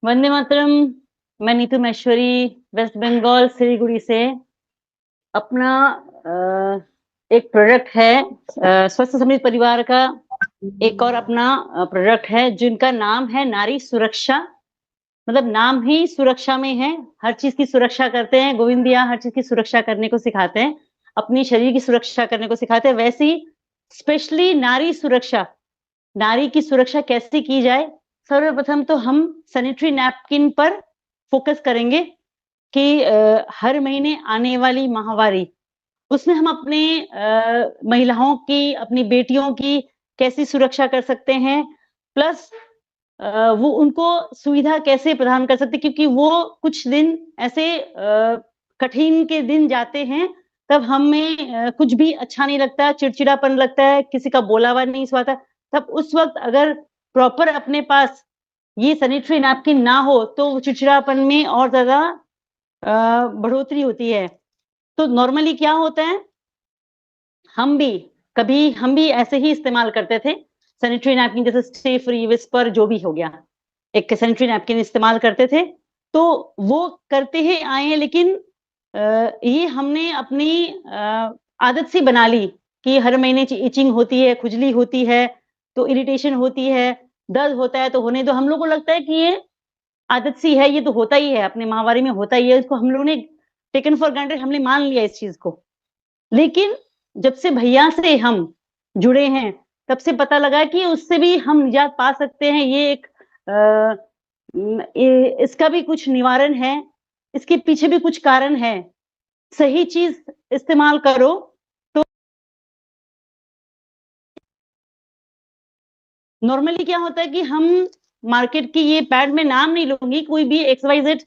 वंदे मातरम। मैं नीतू महेश्वरी वेस्ट बंगाल सिलीगुड़ी से अपना एक प्रोडक्ट है स्वस्थ समृद्ध परिवार का एक और अपना प्रोडक्ट है जिनका नाम है नारी सुरक्षा। मतलब नाम ही सुरक्षा में है। हर चीज की सुरक्षा करते हैं गोविंद भैया, हर चीज की सुरक्षा करने को सिखाते हैं, अपनी शरीर की सुरक्षा करने को सिखाते हैं। वैसे ही स्पेशली नारी सुरक्षा, नारी की सुरक्षा कैसे की जाए, सर्वप्रथम तो हम सैनिटरी नैपकिन पर फोकस करेंगे कि हर महीने आने वाली माहवारी, उसमें हम अपने महिलाओं की, अपनी बेटियों की कैसी सुरक्षा कर सकते हैं, प्लस वो उनको सुविधा कैसे प्रदान कर सकते हैं, क्योंकि वो कुछ दिन ऐसे कठिन के दिन जाते हैं, तब हमें कुछ भी अच्छा नहीं लगता, चिड़चिड़ापन लगता है, किसी का बोलावा नहीं सुहाता। तब उस वक़्त अगर प्रॉपर अपने पास ये सैनिटरी नैपकिन ना हो, तो चिड़चिड़ापन में और ज़्यादा बढ़ोतरी होती है। तो नॉर्मली क्या होता है, हम भी हम भी ऐसे ही इस्तेमाल करते थे सैनिटरी नैपकिन, जैसे स्टे फ्री, विस्पर जो भी हो गया, एक सैनिटरी नैपकिन इस्तेमाल करते थे। तो वो करते ही आए हैं, लेकिन ये हमने अपनी आदत सी बना ली कि हर महीने इचिंग होती है, खुजली होती है, तो इरिटेशन होती है, दर्द होता है तो होने दो। हम लोग को लगता है कि ये आदत सी है, ये तो होता ही है, अपने माहवारी में होता ही है, इसको हम लोगों ने टेकन फॉर ग्रांटेड, हमने मान लिया इस चीज़ को। लेकिन जब से भैया से हम जुड़े हैं, तब से पता लगा कि उससे भी हम निजात पा सकते हैं। ये एक इसका भी कुछ निवारण है, इसके पीछे भी कुछ कारण है। सही चीज़ इस्तेमाल करो तो नॉर्मली क्या होता है कि हम मार्केट की, ये पैड में नाम नहीं लूँगी, कोई भी XYZ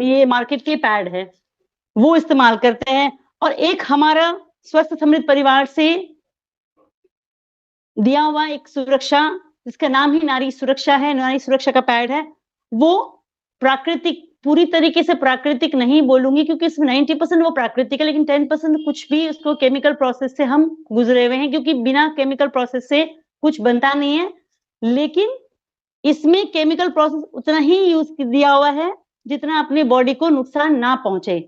ये मार्केट के पैड है, वो इस्तेमाल करते हैं। और एक हमारा स्वस्थ समृद्ध परिवार से दिया हुआ एक सुरक्षा, जिसका नाम ही नारी सुरक्षा है, नारी सुरक्षा का पैड है, वो प्राकृतिक, पूरी तरीके से प्राकृतिक नहीं बोलूँगी क्योंकि इसमें 90% वो प्राकृतिक है, लेकिन 10% कुछ भी उसको केमिकल प्रोसेस से हम गुज़रे हुए हैं, क्योंकि बिना केमिकल प्रोसेस से कुछ बनता नहीं है। लेकिन इसमें केमिकल प्रोसेस उतना ही यूज़ दिया हुआ है, जितना अपनी बॉडी को नुकसान ना पहुँचे।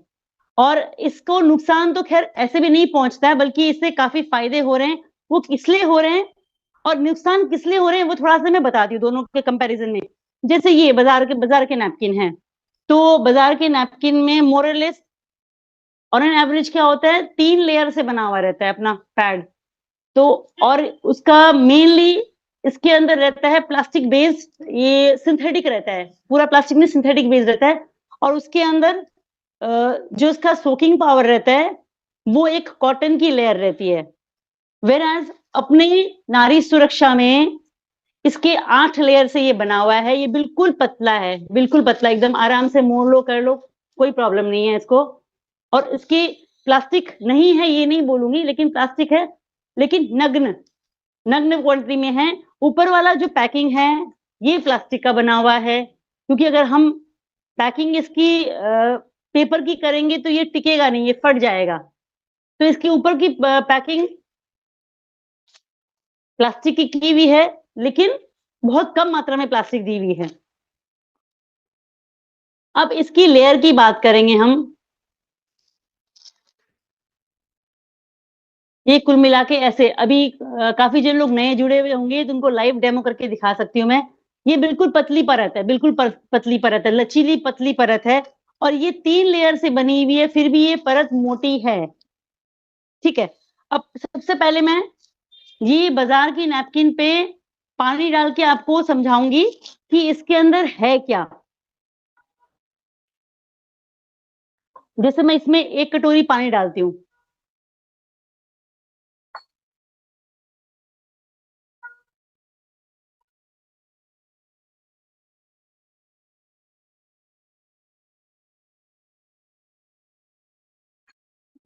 और इसको नुकसान तो ख़ैर ऐसे भी नहीं पहुँचता है, बल्कि इससे काफ़ी फ़ायदे हो रहे हैं। वो इसलिए हो रहे हैं और नुकसान किस लिए हो रहे हैं, वो थोड़ा-सा मैं बताती हूँ दोनों के कंपैरिज़न में। जैसे ये बाज़ार के नैपकिन हैं, तो बाज़ार के नैपकिन में मोर और लेस ऑन एन एवरेज क्या होता है, 3 लेयर से बना हुआ रहता है अपना पैड। तो और उसका मेनली इसके अंदर रहता है प्लास्टिक बेस्ड, ये सिंथेटिक रहता है, पूरा प्लास्टिक में सिंथेटिक बेस्ड रहता है। और उसके अंदर जो इसका सोकिंग पावर रहता है, वो एक कॉटन की लेयर रहती है। व्हेयरएज़ अपने नारी सुरक्षा में इसके 8 लेयर से ये बना हुआ है, ये बिल्कुल पतला है, बिल्कुल पतला, एकदम आराम से मोड़ लो, कर लो, कोई प्रॉब्लम नहीं है इसको। और इसकी प्लास्टिक नहीं है ये नहीं बोलूँगी, लेकिन प्लास्टिक है, लेकिन नग्न नग्न क्वालिटी में है। ऊपर वाला जो पैकिंग है, ये प्लास्टिक का बना हुआ है, क्योंकि अगर हम पैकिंग इसकी पेपर की करेंगे तो ये टिकेगा नहीं, ये फट जाएगा। तो इसके ऊपर की पैकिंग प्लास्टिक की हुई है, लेकिन बहुत कम मात्रा में प्लास्टिक दी हुई है। अब इसकी लेयर की बात करेंगे हम। ये कुल मिला के ऐसे अभी काफ़ी जन लोग नए जुड़े हुए होंगे, तो उनको लाइव डेमो करके दिखा सकती हूँ मैं। ये बिल्कुल पतली परत है, बिल्कुल पतली परत है, लचीली पतली परत है, और ये 3 लेयर से बनी हुई है, फिर भी ये परत मोटी है, ठीक है? अब सबसे पहले मैं ये बाज़ार की नैपकिन पे पानी डाल के आपको समझाऊँगी कि इसके अंदर है क्या? जैसे मैं इसमें 1 कटोरी पानी डालती हूँ।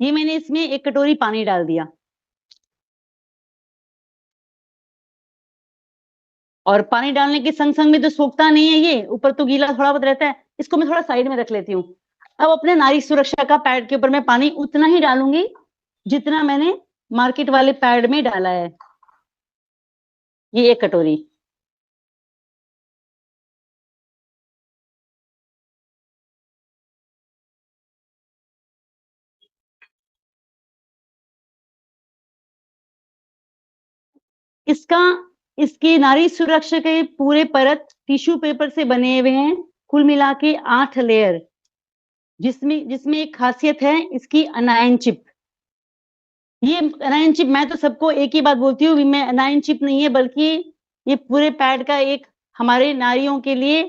ये मैंने इसमें 1 कटोरी पानी डाल दिया। और पानी डालने के संग-संग में तो सोखता नहीं है ये, ऊपर तो गीला थोड़ा बहुत रहता है, इसको मैं थोड़ा साइड में रख लेती हूँ। अब अपने नारी सुरक्षा का पैड के ऊपर मैं पानी उतना ही डालूँगी, जितना मैंने मार्केट वाले पैड में डाला है। ये 1 कटोरी। इसका इसकी नाड़ी सुरक्षा के पूरे परत टिश्यू पेपर से बने हुए हैं, कुल मिला के 8 लेयर, जिसमें एक खासियत है इसकी अनायन चिप। ये अनायन चिप, मैं तो सबको एक ही बात बोलती हूँ, मैं अनायन चिप नहीं है, बल्कि ये पूरे पैड का एक हमारे नारियों के लिए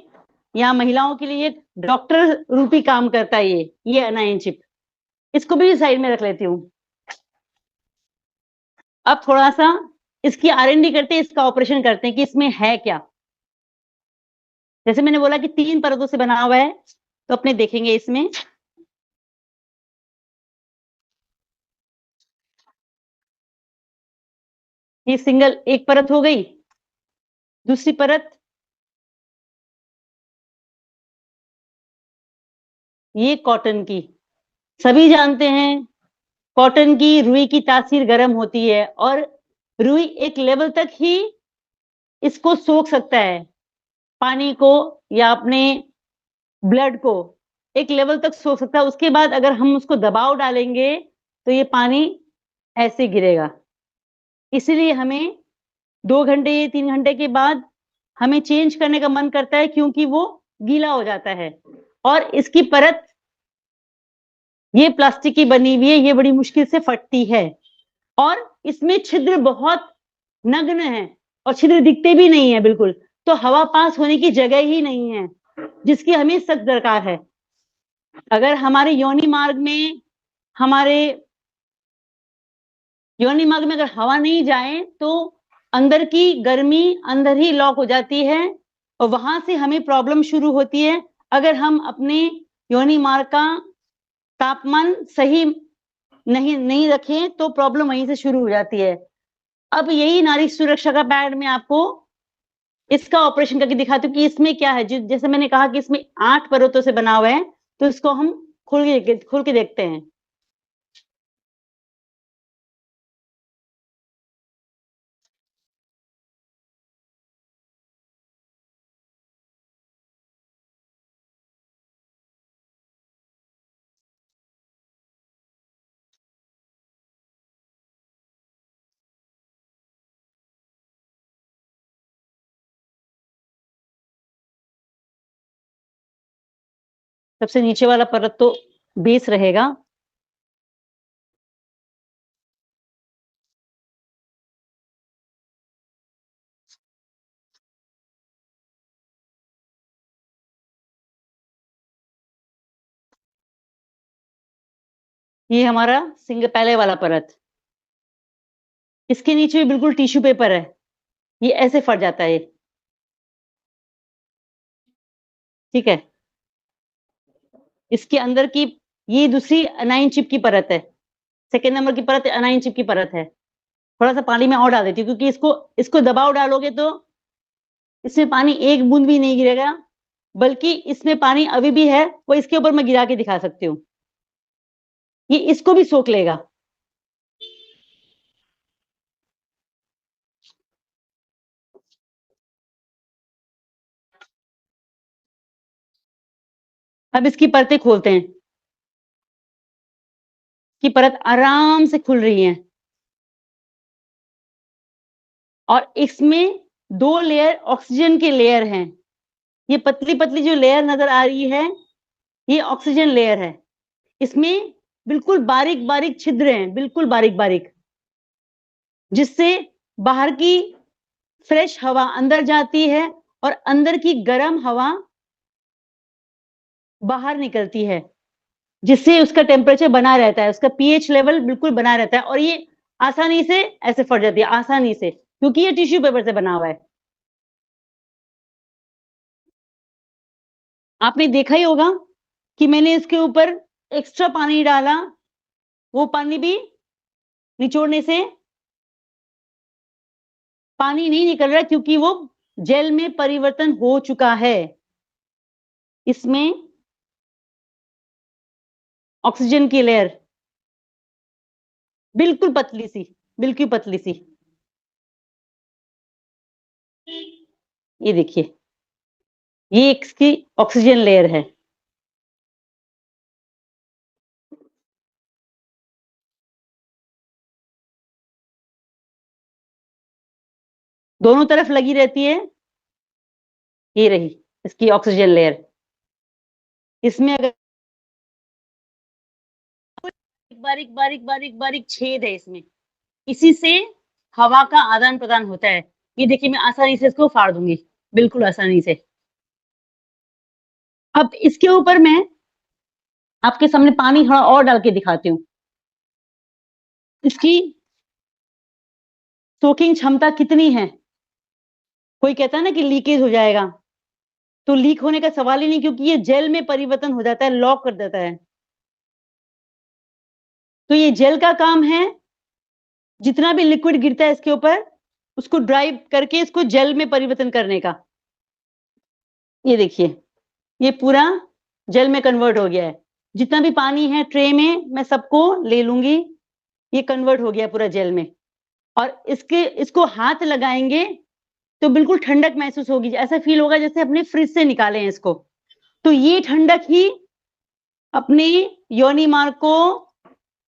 या महिलाओं के लिए एक डॉक्टर रूपी काम करता है ये अनायन चिप। इसको भी साइड में रख लेती हूँ। अब थोड़ा सा इसकी R&D करते हैं, इसका ऑपरेशन करते हैं कि इसमें है क्या। जैसे मैंने बोला कि 3 परतों से बना हुआ है, तो अपने देखेंगे इसमें। ये सिंगल एक परत हो गई। दूसरी परत ये कॉटन की। सभी जानते हैं कॉटन की, रुई की तासीर गर्म होती है और रुई एक लेवल तक ही इसको सोख सकता है, पानी को या अपने ब्लड को एक लेवल तक सोख सकता है। उसके बाद अगर हम उसको दबाव डालेंगे तो ये पानी ऐसे गिरेगा। इसीलिए हमें 2 घंटे 3 घंटे के बाद हमें चेंज करने का मन करता है, क्योंकि वो गीला हो जाता है। और इसकी परत ये प्लास्टिक की बनी हुई है, ये बड़ी मुश्किल से फटती है और इसमें छिद्र बहुत नग्न है और छिद्र दिखते भी नहीं है बिल्कुल, तो हवा पास होने की जगह ही नहीं है, जिसकी हमें सख्त दरकार है। अगर हमारे हमारे योनि मार्ग में अगर हवा नहीं जाए तो अंदर की गर्मी अंदर ही लॉक हो जाती है और वहां से हमें प्रॉब्लम शुरू होती है। अगर हम अपने योनि मार्ग का तापमान सही नहीं रखें तो प्रॉब्लम वहीं से शुरू हो जाती है। अब यही नारी सुरक्षा का पैड में आपको इसका ऑपरेशन करके दिखाती हूँ कि इसमें क्या है। जैसे मैंने कहा कि इसमें 8 परतों से बना हुआ है, तो इसको हम खोल के देखते हैं। सबसे नीचे वाला परत तो बेस रहेगा। ये हमारा पहले वाला परत, इसके नीचे भी बिल्कुल टिश्यू पेपर है, ये ऐसे फट जाता है। ठीक है, इसके अंदर की ये दूसरी अनाइन चिप की परत है, सेकेंड नंबर की परत अनाइन चिप की परत है। थोड़ा सा पानी में और डाल देती हूँ, क्योंकि इसको इसको दबाव डालोगे तो इसमें पानी एक बूंद भी नहीं गिरेगा, बल्कि इसमें पानी अभी भी है, वो इसके ऊपर मैं गिरा के दिखा सकती हूँ। ये इसको भी सोख लेगा। अब इसकी परतें खोलते हैं। की परत आराम से खुल रही है और इसमें 2 लेयर ऑक्सीजन के लेयर हैं। ये पतली पतली जो लेयर नजर आ रही है, ये ऑक्सीजन लेयर है। इसमें बिल्कुल बारीक बारीक छिद्र हैं, बिल्कुल बारीक बारीक, जिससे बाहर की फ्रेश हवा अंदर जाती है और अंदर की गर्म हवा बाहर निकलती है, जिससे उसका टेम्परेचर बना रहता है, उसका पीएच लेवल बिल्कुल बना रहता है और ये आसानी से ऐसे फट जाती है, आसानी से, क्योंकि ये टिश्यू पेपर से बना हुआ है। आपने देखा ही होगा कि मैंने इसके ऊपर एक्स्ट्रा पानी डाला, वो पानी भी निचोड़ने से पानी नहीं निकल रहा, क्योंकि वो जेल में परिवर्तन हो चुका है। इसमें ऑक्सीजन की लेयर बिल्कुल पतली सी, बिल्कुल पतली सी। ये देखिए, ये इसकी ऑक्सीजन लेयर है। दोनों तरफ लगी रहती है। ये रही इसकी ऑक्सीजन लेयर। इसमें अगर बारीक बारीक बारीक बारीक छेद है इसमें, इसी से हवा का आदान प्रदान होता है। ये देखिए मैं आसानी से इसको फाड़ दूंगी, बिल्कुल आसानी से। अब इसके ऊपर मैं आपके सामने पानी थोड़ा और डाल के दिखाती हूँ। इसकी सोकिंग क्षमता कितनी है। कोई कहता है ना कि लीकेज हो जाएगा, तो लीक होने का सवाल ही नहीं, क्योंकि ये जेल में परिवर्तन हो जाता है, लॉक कर देता है। तो ये जेल का काम है, जितना भी लिक्विड गिरता है इसके ऊपर, उसको ड्राइव करके इसको जेल में परिवर्तन करने का। ये देखिए, ये पूरा जेल में कन्वर्ट हो गया है। जितना भी पानी है ट्रे में, मैं सबको ले लूंगी। ये कन्वर्ट हो गया पूरा जेल में। और इसको हाथ लगाएंगे तो बिल्कुल ठंडक महसूस होगी, ऐसा फील होगा जैसे अपने फ्रिज से निकाले हैं इसको। तो ये ठंडक ही अपने योनि मार्ग को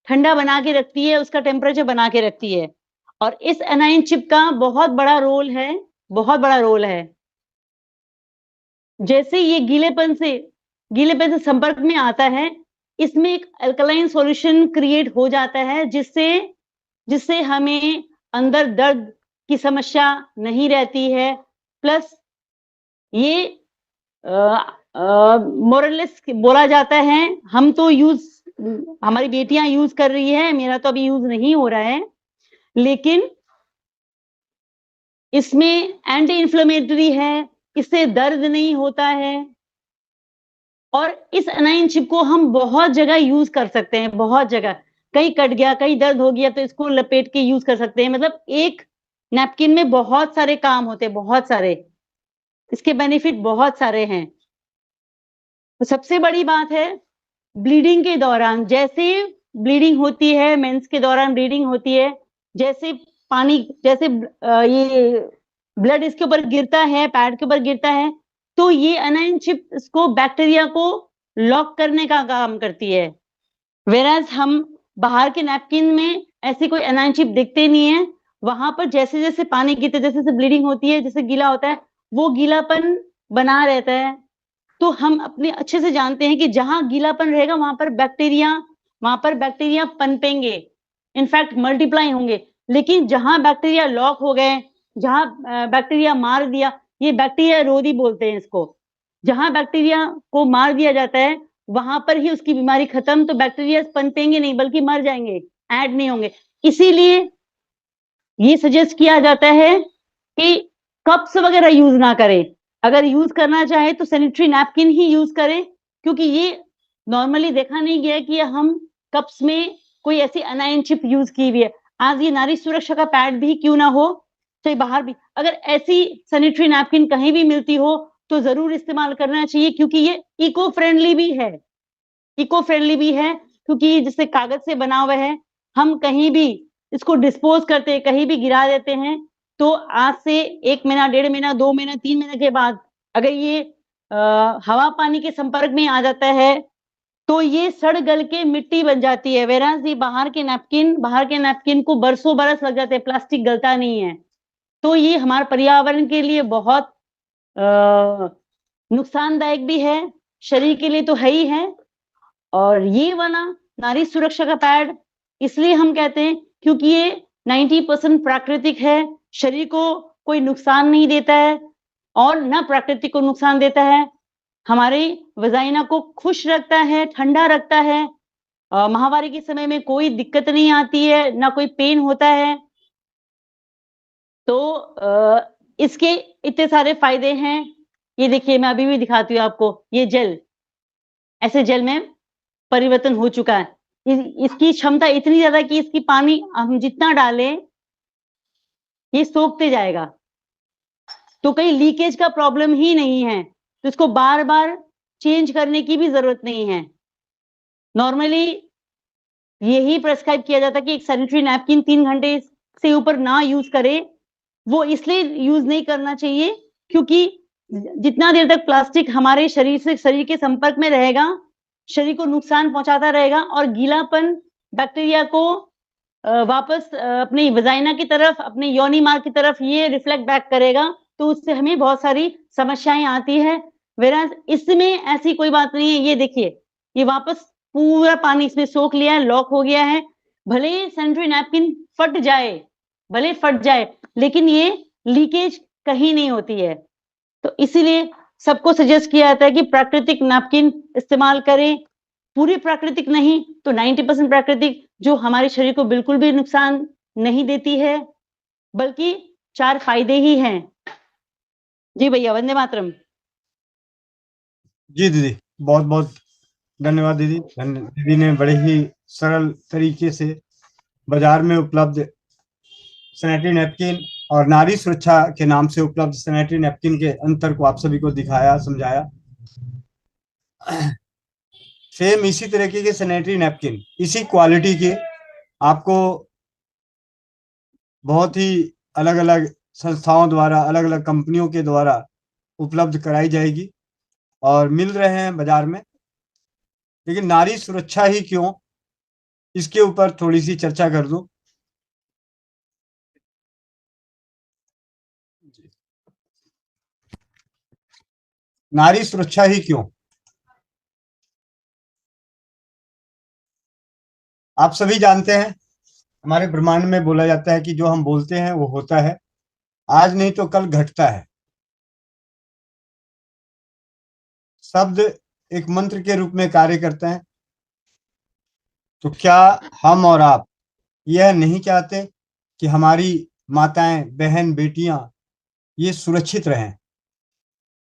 ठंडा बना के रखती है, उसका टेम्परेचर बना के रखती है। और इस एनाइन चिप का बहुत बड़ा रोल है, बहुत बड़ा रोल है। जैसे ये गीलेपन से संपर्क में आता है, इसमें एक अल्कलाइन सॉल्यूशन क्रिएट हो जाता है, जिससे हमें अंदर दर्द की समस्या नहीं रहती है। प्लस ये मोरलेस बोला जाता है, हम तो हमारी बेटियां यूज कर रही है, मेरा तो अभी यूज नहीं हो रहा है, लेकिन इसमें एंटी इन्फ्लेमेटरी है, इससे दर्द नहीं होता है। और इस एनाइन चिप को हम बहुत जगह यूज कर सकते हैं, बहुत जगह। कहीं कट गया, कहीं दर्द हो गया, तो इसको लपेट के यूज कर सकते हैं। मतलब एक नैपकिन में बहुत सारे काम होते हैं, बहुत सारे। इसके बेनिफिट बहुत सारे हैं। तो सबसे बड़ी बात है, ब्लीडिंग के दौरान, जैसे ब्लीडिंग होती है, मेंस के दौरान ब्लीडिंग होती है, जैसे पानी, जैसे ये ब्लड इसके ऊपर गिरता है, पैड के ऊपर गिरता है, तो ये एनाइन चिप इसको, बैक्टीरिया को लॉक करने का काम करती है। वेराज हम बाहर के नैपकिन में ऐसी कोई एनाइन चिप दिखते नहीं है। वहां पर जैसे जैसे पानी गिरते, जैसे जैसे ब्लीडिंग होती है, जैसे गीला होता है, वो गीलापन बना रहता है। तो हम अपने अच्छे से जानते हैं कि जहां गीलापन रहेगा वहां पर बैक्टीरिया पनपेंगे, इनफैक्ट मल्टीप्लाई होंगे। लेकिन जहां बैक्टीरिया लॉक हो गए, जहां बैक्टीरिया मार दिया, ये बैक्टीरिया रोधी बोलते हैं इसको, जहां बैक्टीरिया को मार दिया जाता है वहां पर ही उसकी बीमारी खत्म। तो बैक्टीरिया पनपेंगे नहीं, बल्कि मर जाएंगे, ऐड नहीं होंगे। इसीलिए ये सजेस्ट किया जाता है कि कप्स वगैरह यूज ना करें। अगर यूज करना चाहे तो सैनिटरी नैपकिन ही यूज करें, क्योंकि ये नॉर्मली देखा नहीं गया कि हम कप्स में कोई ऐसी एनाइन चिप यूज की हुई है। आज ये नारी सुरक्षा का पैड भी क्यों ना हो, चाहे बाहर भी, अगर ऐसी सैनिटरी नैपकिन कहीं भी मिलती हो तो जरूर इस्तेमाल करना चाहिए, क्योंकि ये इको फ्रेंडली भी है। इको फ्रेंडली भी है क्योंकि जिससे कागज से बना हुआ है, हम कहीं भी इसको डिस्पोज करते हैं, कहीं भी गिरा देते हैं, तो आज से 1 महीना, 1.5 महीना, 2 महीना, 3 महीने के बाद अगर ये हवा पानी के संपर्क में आ जाता है तो ये सड़ गल के मिट्टी बन जाती है। वेराज ये बाहर के नैपकिन को बरसों बरस लग जाते हैं, प्लास्टिक गलता नहीं है। तो ये हमारे पर्यावरण के लिए बहुत नुकसानदायक भी है, शरीर के लिए तो है ही है। और ये वाला नारी सुरक्षा का पैड इसलिए हम कहते हैं क्योंकि ये 90% प्राकृतिक है, शरीर को कोई नुकसान नहीं देता है और ना प्राकृतिक को नुकसान देता है। हमारे वजाइना को खुश रखता है, ठंडा रखता है। माहवारी के समय में कोई दिक्कत नहीं आती है, ना कोई पेन होता है। तो इसके इतने सारे फायदे हैं। ये देखिए, मैं अभी भी दिखाती हूँ आपको, ये जेल ऐसे जेल में परिवर्तन हो चुका है। इसकी क्षमता इतनी ज्यादा कि इसकी पानी हम जितना डालें ये सोखते जाएगा, तो कहीं लीकेज का प्रॉब्लम ही नहीं है। तो इसको बार बार चेंज करने की भी जरूरत नहीं है। नॉर्मली यही प्रेस्क्राइब किया जाता है कि एक सैनिटरी नैपकिन 3 घंटे से ऊपर ना यूज करे। वो इसलिए यूज नहीं करना चाहिए क्योंकि जितना देर तक प्लास्टिक हमारे शरीर के संपर्क में रहेगा, शरीर को नुकसान पहुंचाता रहेगा और गीलापन बैक्टीरिया को वापस अपनी वजाइना की तरफ, अपने योनि मार्ग की तरफ ये रिफ्लेक्ट बैक करेगा, तो उससे हमें बहुत सारी समस्याएं आती है। वेराज इसमें ऐसी कोई बात नहीं है। ये देखिए, ये वापस पूरा पानी इसमें सोख लिया है, लॉक हो गया है। भले ही सैनिटरी नैपकिन फट जाए, भले फट जाए, लेकिन ये लीकेज कहीं नहीं होती है। तो इसीलिए सबको सजेस्ट किया जाता है कि प्राकृतिक नैपकिन इस्तेमाल करें। पूरी प्राकृतिक नहीं तो 90% प्राकृतिक, जो हमारे शरीर को बिल्कुल भी नुकसान नहीं देती है, बल्कि 4 फायदे ही हैं। जी भैया, वंदे मातरम। जी दीदी, बहुत बहुत धन्यवाद दीदी। दीदी ने बड़े ही सरल तरीके से बाजार में उपलब्ध सैनिटरी नैपकिन और नारी सुरक्षा के नाम से उपलब्ध सैनिटरी नैपकिन के अंतर को आप सभी को दिखाया, समझाया। सेम इसी तरीके के सैनिटरी नैपकिन, इसी क्वालिटी के आपको बहुत ही अलग अलग संस्थाओं द्वारा, अलग अलग कंपनियों के द्वारा उपलब्ध कराई जाएगी और मिल रहे हैं बाजार में। लेकिन नारी सुरक्षा ही क्यों, इसके ऊपर थोड़ी सी चर्चा कर दूं। नारी सुरक्षा ही क्यों, आप सभी जानते हैं, हमारे ब्रह्मांड में बोला जाता है कि जो हम बोलते हैं वो होता है, आज नहीं तो कल घटता है। शब्द एक मंत्र के रूप में कार्य करते हैं। तो क्या हम और आप यह नहीं चाहते कि हमारी माताएं, बहन, बेटियां ये सुरक्षित रहें?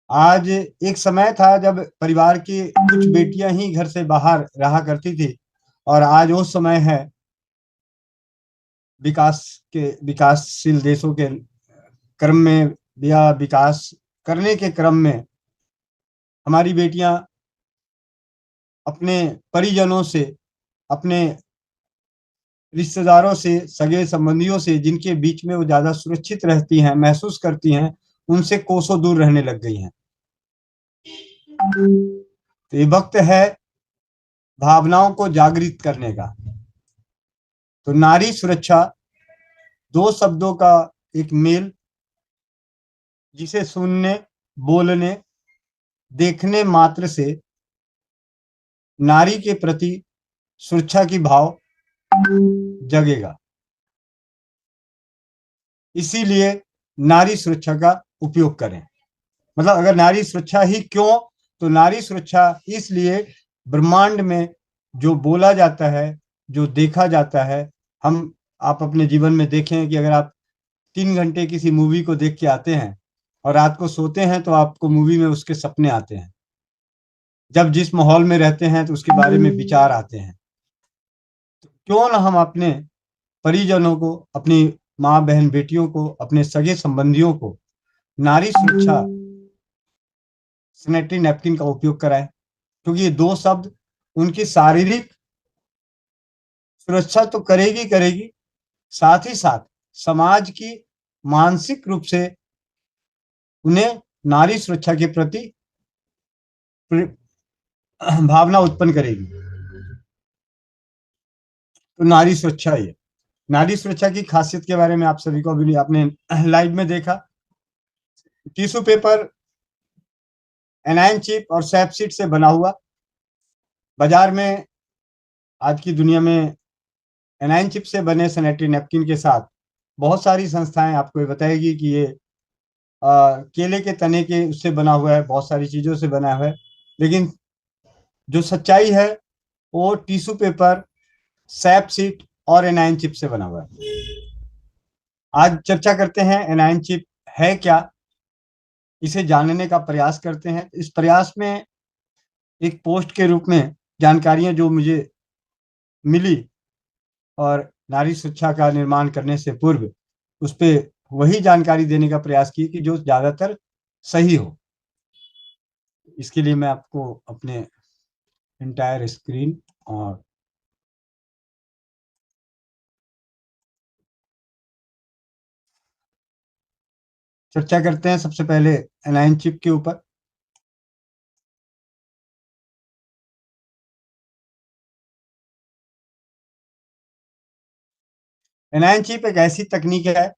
आज एक समय था जब परिवार की कुछ बेटियां ही घर से बाहर रहा करती थी, और आज वो समय है विकासशील देशों के क्रम में या विकास करने के क्रम में हमारी बेटियां अपने परिजनों से, अपने रिश्तेदारों से, सगे संबंधियों से, जिनके बीच में वो ज्यादा सुरक्षित रहती हैं, महसूस करती हैं, उनसे कोसों दूर रहने लग गई हैं। तो ये वक्त है भावनाओं को जागृत करने का। तो नारी सुरक्षा, दो शब्दों का एक मेल, जिसे सुनने, बोलने, देखने मात्र से नारी के प्रति सुरक्षा की भाव जगेगा। इसीलिए नारी सुरक्षा का उपयोग करें। मतलब अगर नारी सुरक्षा ही क्यों, तो नारी सुरक्षा इसलिए ब्रह्मांड में जो बोला जाता है, जो देखा जाता है, हम आप अपने जीवन में देखें कि अगर आप 3 घंटे किसी मूवी को देख के आते हैं और रात को सोते हैं तो आपको मूवी में उसके सपने आते हैं। जब जिस माहौल में रहते हैं तो उसके बारे में विचार आते हैं। तो क्यों ना हम अपने परिजनों को, अपनी माँ, बहन, बेटियों को, अपने सगे संबंधियों को नारी सुरक्षा सैनिटरी नैपकिन का उपयोग कराएं, क्योंकि ये दो शब्द उनकी शारीरिक सुरक्षा तो करेगी करेगी, साथ ही साथ समाज की मानसिक रूप से उन्हें नारी सुरक्षा के प्रति भावना उत्पन्न करेगी। तो नारी सुरक्षा ही है। नारी सुरक्षा की खासियत के बारे में आप सभी को अभी आपने लाइव में देखा। टिश्यू पेपर, एनाइन चिप और सैपसीड से बना हुआ। बाजार में आज की दुनिया में एनाइन चिप से बने सैनिटरी नैपकिन के साथ बहुत सारी संस्थाएं आपको ये बताएगी कि ये केले के तने के उससे बना हुआ है, बहुत सारी चीजों से बना हुआ है। लेकिन जो सच्चाई है वो टिश्यू पेपर, सैपसीड और एनाइन चिप से बना हुआ है। आज चर्चा करते हैं एनाइन चिप है क्या, इसे जानने का प्रयास करते हैं। इस प्रयास में एक पोस्ट के रूप में जानकारियां जो मुझे मिली, और नारी शिक्षा का निर्माण करने से पूर्व उस पर वही जानकारी देने का प्रयास की कि जो ज्यादातर सही हो। इसके लिए मैं आपको अपने एंटायर स्क्रीन और चर्चा करते हैं सबसे पहले एनाइन चिप के ऊपर। एनायन चिप एक ऐसी तकनीक है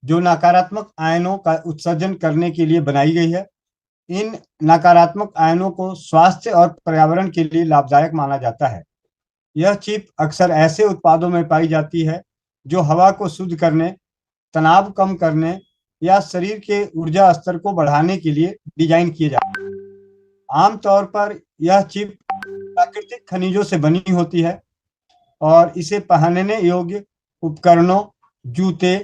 जो नकारात्मक आयनों का उत्सर्जन करने के लिए बनाई गई है। इन नकारात्मक आयनों को स्वास्थ्य और पर्यावरण के लिए लाभदायक माना जाता है। यह चिप अक्सर ऐसे उत्पादों में पाई जाती है जो हवा को शुद्ध करने, तनाव कम करने या शरीर के ऊर्जा स्तर को बढ़ाने के लिए डिजाइन किए जाते हैं। आमतौर पर यह चिप प्राकृतिक खनिजों से बनी होती है और इसे पहनने योग्य उपकरणों, जूते,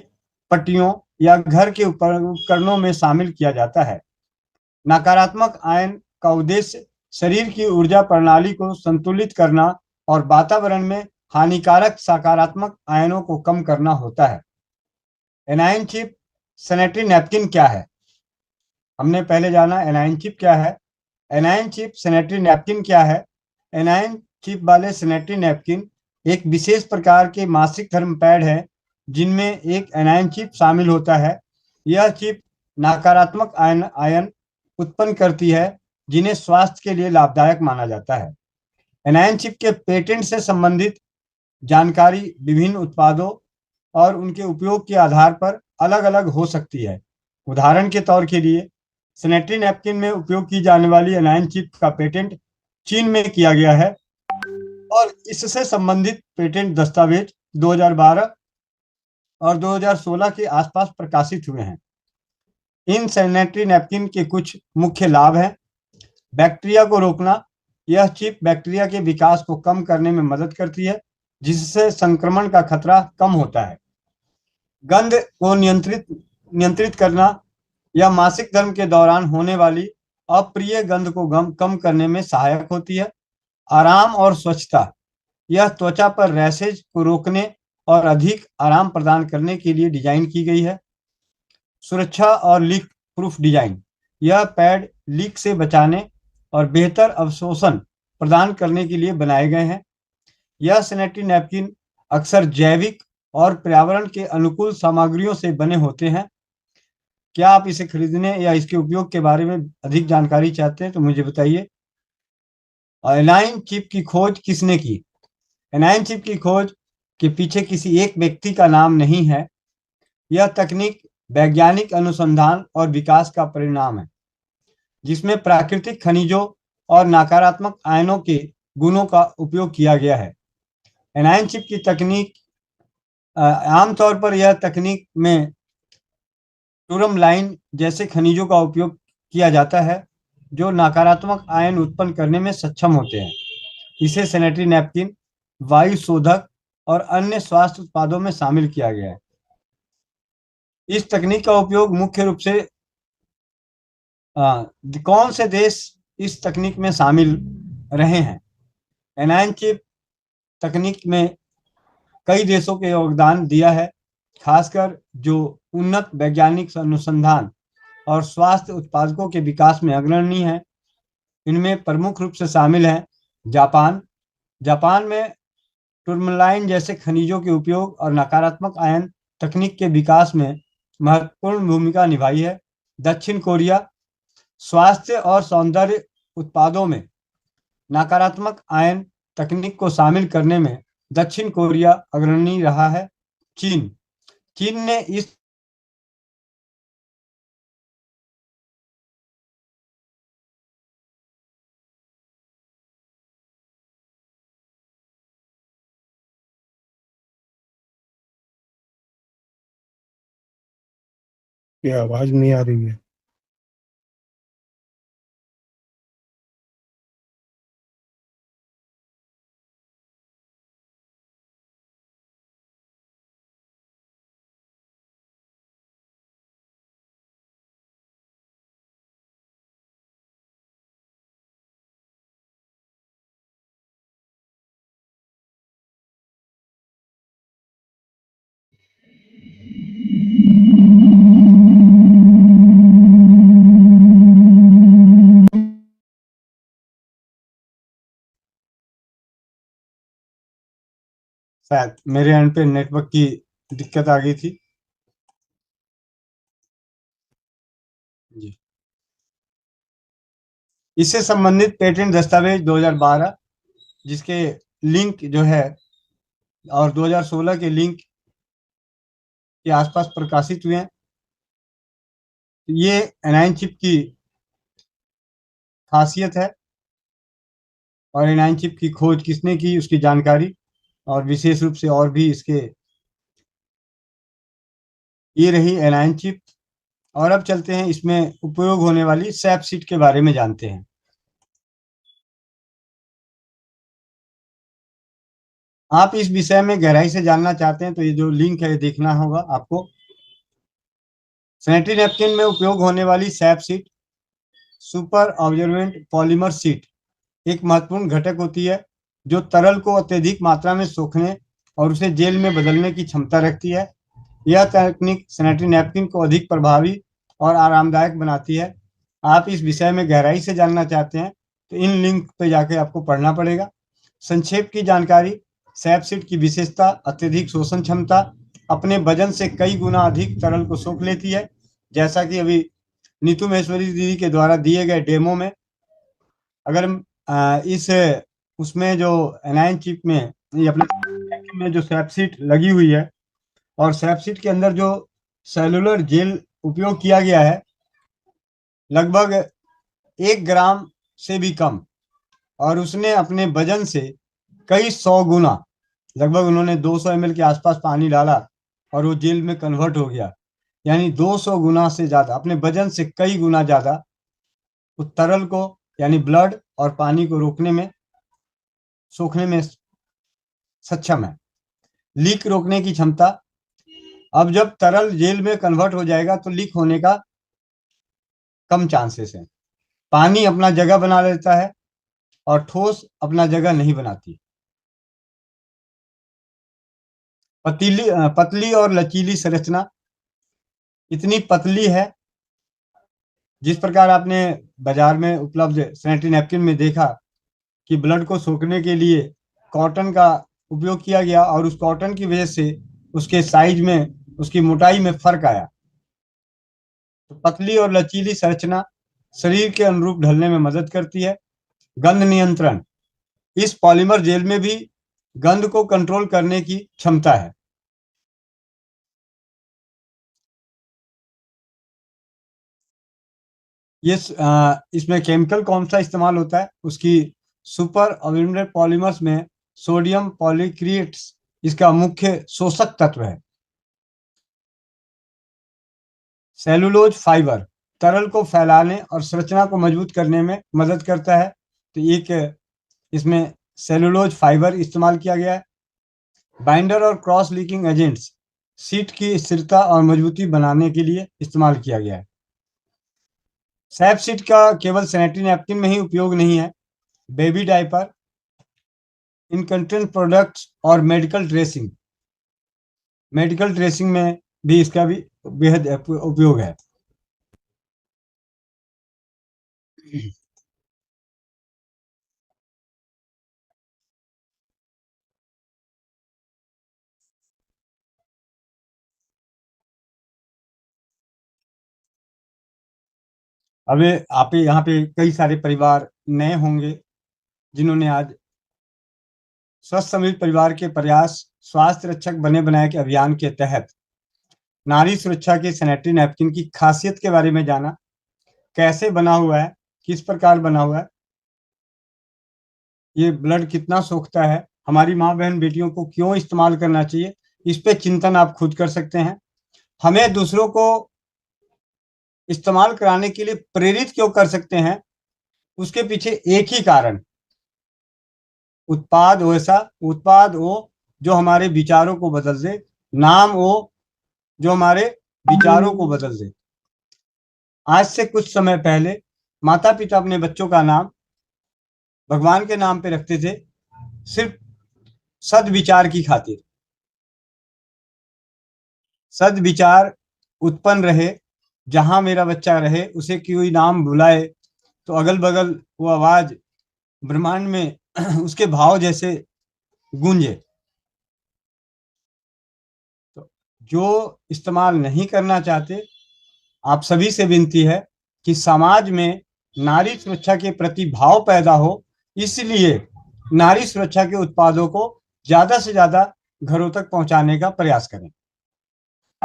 पट्टियों या घर के उपकरणों में शामिल किया जाता है। नकारात्मक आयन का उद्देश्य शरीर की ऊर्जा प्रणाली को संतुलित करना और वातावरण में हानिकारक सकारात्मक आयनों को कम करना होता है। एनायन चिप सैनिटरी नैपकिन क्या है? हमने पहले जाना एनायन चिप क्या है। एनायन चिप सैनिटरी नैपकिन क्या है? एनायन चिप वाले सैनिटरी नैपकिन एक विशेष प्रकार के मासिक धर्म पैड है जिनमें एक एनायन चिप शामिल होता है। यह चिप नकारात्मक आयन उत्पन्न करती है जिन्हें स्वास्थ्य के लिए लाभदायक माना जाता है। एनायन चिप के पेटेंट से संबंधित जानकारी विभिन्न उत्पादों और उनके उपयोग के आधार पर अलग अलग हो सकती है। उदाहरण के तौर के लिए सैनिटरी नैपकिन में उपयोग की जाने वाली एनायन चिप का पेटेंट चीन में किया गया है और इससे संबंधित पेटेंट दस्तावेज 2012 और 2016 के आसपास प्रकाशित हुए हैं। इन सैनिटरी नैपकिन के कुछ मुख्य लाभ हैं। बैक्टीरिया को रोकना। यह चिप बैक्टीरिया के विकास को कम करने में मदद करती है जिससे संक्रमण का खतरा कम होता है। गंध को नियंत्रित करना। यह मासिक धर्म के दौरान होने वाली अप्रिय गंध को कम करने में सहायक होती है। आराम और स्वच्छता। यह त्वचा पर रैशेज को रोकने और अधिक आराम प्रदान करने के लिए डिजाइन की गई है। सुरक्षा और लीक प्रूफ डिजाइन। यह पैड लीक से बचाने और बेहतर अवशोषण प्रदान करने के लिए बनाए गए हैं। यह सैनिटरी नैपकिन अक्सर जैविक और पर्यावरण के अनुकूल सामग्रियों से बने होते हैं। क्या आप इसे खरीदने या इसके उपयोग के बारे में अधिक जानकारी चाहते हैं तो मुझे बताइए। एनायन चिप की खोज किसने की? एनायन चिप की खोज के पीछे किसी एक व्यक्ति का नाम नहीं है। यह तकनीक वैज्ञानिक अनुसंधान और विकास का परिणाम है जिसमें प्राकृतिक खनिजों और नकारात्मक आयनों के गुणों का उपयोग किया गया है। एनायन चिप की तकनीक आमतौर पर यह तकनीक में टूरमलाइन जैसे खनिजों का उपयोग किया जाता है जो नकारात्मक आयन उत्पन्न करने में सक्षम होते हैं। इसे सैनिटरी नैपकिन, वायु शोधक और अन्य स्वास्थ्य उत्पादों में शामिल किया गया है। इस तकनीक का उपयोग मुख्य रूप से कौन से देश इस तकनीक में शामिल रहे हैं? एनायन चिप तकनीक में कई देशों के योगदान दिया है, खासकर जो उन्नत वैज्ञानिक अनुसंधान और स्वास्थ्य उत्पादकों के विकास में अग्रणी है। इनमें प्रमुख रूप से शामिल हैं जापान। जापान में टूरमलाइन जैसे खनिजों के उपयोग और नकारात्मक आयन तकनीक के विकास में महत्वपूर्ण भूमिका निभाई है। दक्षिण कोरिया। स्वास्थ्य और सौंदर्य उत्पादों में नकारात्मक आयन तकनीक को शामिल करने में दक्षिण कोरिया अग्रणी रहा है। चीन। चीन ने इस ये आवाज नहीं आ रही है। शायद मेरे एंड पे नेटवर्क की दिक्कत आ गई थी जी। इससे संबंधित पेटेंट दस्तावेज 2012 जिसके लिंक जो है और 2016 के लिंक के आसपास प्रकाशित हुए हैं। ये एनायन चिप की खासियत है और एनायन चिप की खोज किसने की, उसकी जानकारी, और विशेष रूप से और भी इसके ये रही एनायन चिप। और अब चलते हैं इसमें उपयोग होने वाली सैप सीट के बारे में जानते हैं। आप इस विषय में गहराई से जानना चाहते हैं तो ये जो लिंक है देखना होगा आपको। सैनिटरी नैपकिन में उपयोग होने वाली SAP seat super observant polymer seat एक महत्वपूर्ण घटक होती है जो तरल को अत्यधिक मात्रा में सोखने और उसे जेल में बदलने की क्षमता रखती है। यह तकनीक सैनिटरी नैपकिन को अधिक प्रभावी और आरामदायक बनाती है। आप इस विषय में गहराई से जानना चाहते हैं तो इन लिंक पे जाके आपको पढ़ना पड़ेगा। संक्षेप की जानकारी, सैप सीट की विशेषता अत्यधिक शोषण क्षमता, अपने वजन से कई गुना अधिक तरल को सोख लेती है। जैसा कि अभी नीतू महेश्वरी दीदी के द्वारा दिए गए डेमो में, अगर इस उसमें जो एनायन चिप में ये अपने में जो सैप सीट लगी हुई है और सैप सीट के अंदर जो सेलुलर जेल उपयोग किया गया है लगभग 1 ग्राम से भी कम, और उसने अपने वजन से कई 100 गुना, लगभग उन्होंने 200 ml के आसपास पानी डाला और वो जेल में कन्वर्ट हो गया, यानी 200 गुना से ज्यादा, अपने वजन से कई गुना ज्यादा उस तरल को यानी ब्लड और पानी को रोकने में, सोखने में सक्षम है। लीक रोकने की क्षमता, अब जब तरल जेल में कन्वर्ट हो जाएगा तो लीक होने का कम चांसेस है। पानी अपना जगह बना लेता है और ठोस अपना जगह नहीं बनाती। पतली और लचीली संरचना, इतनी पतली है जिस प्रकार आपने बाजार में उपलब्ध सैनिटरी नैपकिन में देखा कि ब्लड को सोखने के लिए कॉटन का उपयोग किया गया और उस कॉटन की वजह से उसके साइज में, उसकी मोटाई में फर्क आया। तो पतली और लचीली संरचना शरीर के अनुरूप ढलने में मदद करती है। गंध नियंत्रण, इस पॉलीमर जेल में भी गंध को कंट्रोल करने की क्षमता है। ये इसमें केमिकल कौन सा इस्तेमाल होता है, उसकी सुपर ऑब्जर्वेंट पॉलीमर्स में सोडियम पॉलीक्रिएट्स इसका मुख्य शोषक तत्व है। सेलुलोज फाइबर तरल को फैलाने और संरचना को मजबूत करने में मदद करता है, तो एक इसमें सेलुलोज फाइबर इस्तेमाल किया गया है। बाइंडर और क्रॉस लीकिंग एजेंट्स सीट की स्थिरता और मजबूती बनाने के लिए इस्तेमाल किया गया है। सैप सीट का केवल सैनिटरी नैपकिन में ही उपयोग नहीं है, बेबी डायपर, इनकंटेंट प्रोडक्ट्स और मेडिकल ड्रेसिंग में भी इसका भी बेहद उपयोग है। अब आप यहाँ पे कई सारे परिवार नए होंगे जिन्होंने आज स्वस्थ समृद्ध परिवार के प्रयास स्वास्थ्य रक्षक बने बनाए के अभियान के तहत नारी सुरक्षा के सैनिटरी नैपकिन की खासियत के बारे में जाना, कैसे बना हुआ है, किस प्रकार बना हुआ है, ये ब्लड कितना सोखता है, हमारी माँ बहन बेटियों को क्यों इस्तेमाल करना चाहिए, इस पे चिंतन आप खुद कर सकते हैं। हमें दूसरों को इस्तेमाल कराने के लिए प्रेरित क्यों कर सकते हैं, उसके पीछे एक ही कारण, उत्पाद हो जो हमारे विचारों को बदल दे, नाम हो जो हमारे विचारों को बदल दे। आज से कुछ समय पहले माता पिता अपने बच्चों का नाम भगवान के नाम पे रखते थे, सिर्फ सद्विचार की खातिर। सद्विचार उत्पन्न रहे, जहां मेरा बच्चा रहे उसे कोई नाम बुलाए तो अगल बगल वो आवाज ब्रह्मांड में उसके भाव जैसे गूंजे। तो जो इस्तेमाल नहीं करना चाहते, आप सभी से विनती है कि समाज में नारी सुरक्षा के प्रति भाव पैदा हो, इसलिए नारी सुरक्षा के उत्पादों को ज्यादा से ज्यादा घरों तक पहुंचाने का प्रयास करें।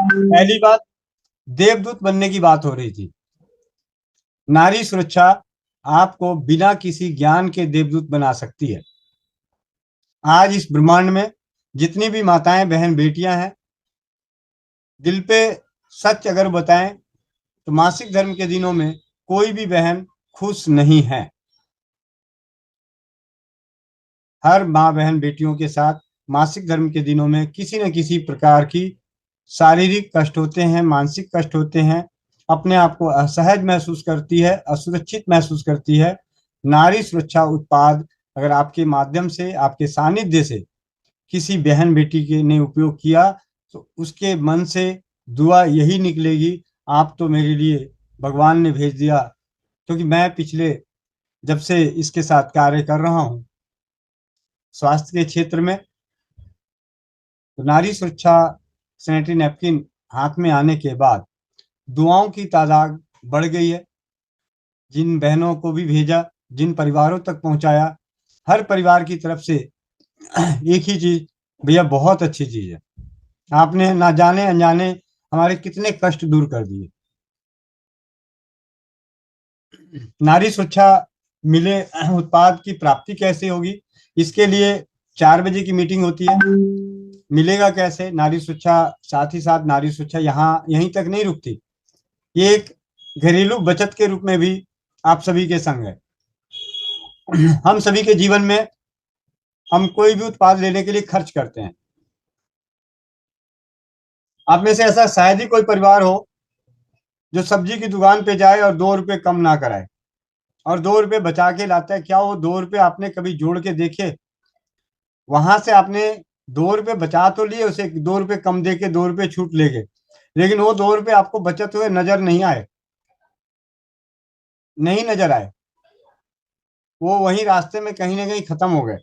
पहली बात, देवदूत बनने की बात हो रही थी। नारी सुरक्षा आपको बिना किसी ज्ञान के देवदूत बना सकती है। आज इस ब्रह्मांड में जितनी भी माताएं, बहन, बेटियां हैं, दिल पे सच अगर बताएं तो मासिक धर्म के दिनों में कोई भी बहन खुश नहीं है। हर माँ, बहन, बेटियों के साथ मासिक धर्म के दिनों में किसी न किसी प्रकार की शारीरिक कष्ट होते हैं, मानसिक कष्ट होते हैं, अपने आप को असहज महसूस करती है, असुरक्षित महसूस करती है। नारी सुरक्षा उत्पाद अगर आपके माध्यम से, आपके सानिध्य से किसी बहन बेटी के ने उपयोग किया तो उसके मन से दुआ यही निकलेगी, आप तो मेरे लिए भगवान ने भेज दिया। क्योंकि मैं पिछले जब से इसके साथ कार्य कर रहा हूं स्वास्थ्य के क्षेत्र में, तो नारी सुरक्षा सैनिटरी नैपकिन हाथ में आने के बाद दुआओं की तादाद बढ़ गई है। जिन बहनों को भी भेजा, जिन परिवारों तक पहुंचाया, हर परिवार की तरफ से एक ही चीज, भैया बहुत अच्छी चीज है, आपने ना जाने अनजाने हमारे कितने कष्ट दूर कर दिए। नारी सुरक्षा मिले उत्पाद की प्राप्ति कैसे होगी, इसके लिए 4 बजे की मीटिंग होती है। मिलेगा कैसे नारी सुरक्षा? साथ ही साथ नारी सुरक्षा यहीं तक नहीं रुकती, ये एक घरेलू बचत के रूप में भी आप सभी के संग है। हम सभी के जीवन में हम कोई भी उत्पाद लेने के लिए खर्च करते हैं। आप में से ऐसा शायद ही कोई परिवार हो जो सब्जी की दुकान पे जाए और 2 रुपए कम ना कराए और 2 रुपए बचा के लाता है। क्या वो 2 रुपए आपने कभी जोड़ के देखे? वहां से आपने 2 रुपए बचा तो लिए, उसे 2 रुपए कम दे के 2 रुपए छूट ले गए, लेकिन वो 2 रुपए आपको बचत हुए नजर नहीं आए, नहीं नजर आए, वो वहीं रास्ते में कहीं ना कहीं खत्म हो गए।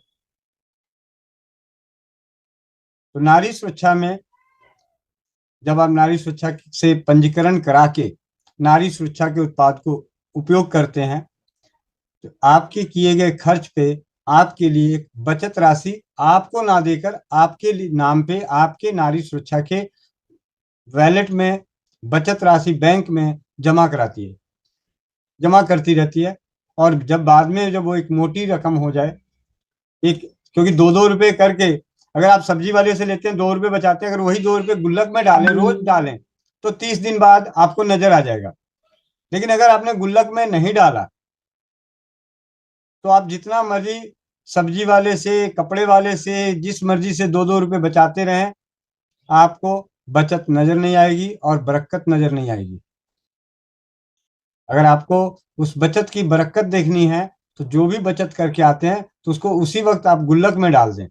तो नारी सुरक्षा में जब आप नारी सुरक्षा से पंजीकरण करा के नारी सुरक्षा के उत्पाद को उपयोग करते हैं तो आपके किए गए खर्च पे आपके लिए एक बचत राशि आपको ना देकर आपके नाम पे आपके नारी सुरक्षा के वैलेट में बचत राशि बैंक में जमा कराती है, जमा करती रहती है। और जब बाद में जब वो एक मोटी रकम हो जाए, एक, क्योंकि 2-2 रुपए करके अगर आप सब्जी वाले से लेते हैं 2 रुपए बचाते हैं, अगर वही 2 रुपए गुल्लक में डालें, रोज डालें, तो 30 दिन बाद आपको नजर आ जाएगा। लेकिन अगर आपने गुल्लक में नहीं डाला तो आप जितना मर्जी सब्जी वाले से, कपड़े वाले से, जिस मर्जी से 2-2 रुपए बचाते रहें, आपको बचत नजर नहीं आएगी और बरकत नजर नहीं आएगी। अगर आपको उस बचत की बरकत देखनी है तो जो भी बचत करके आते हैं तो उसको उसी वक्त आप गुल्लक में डाल दें।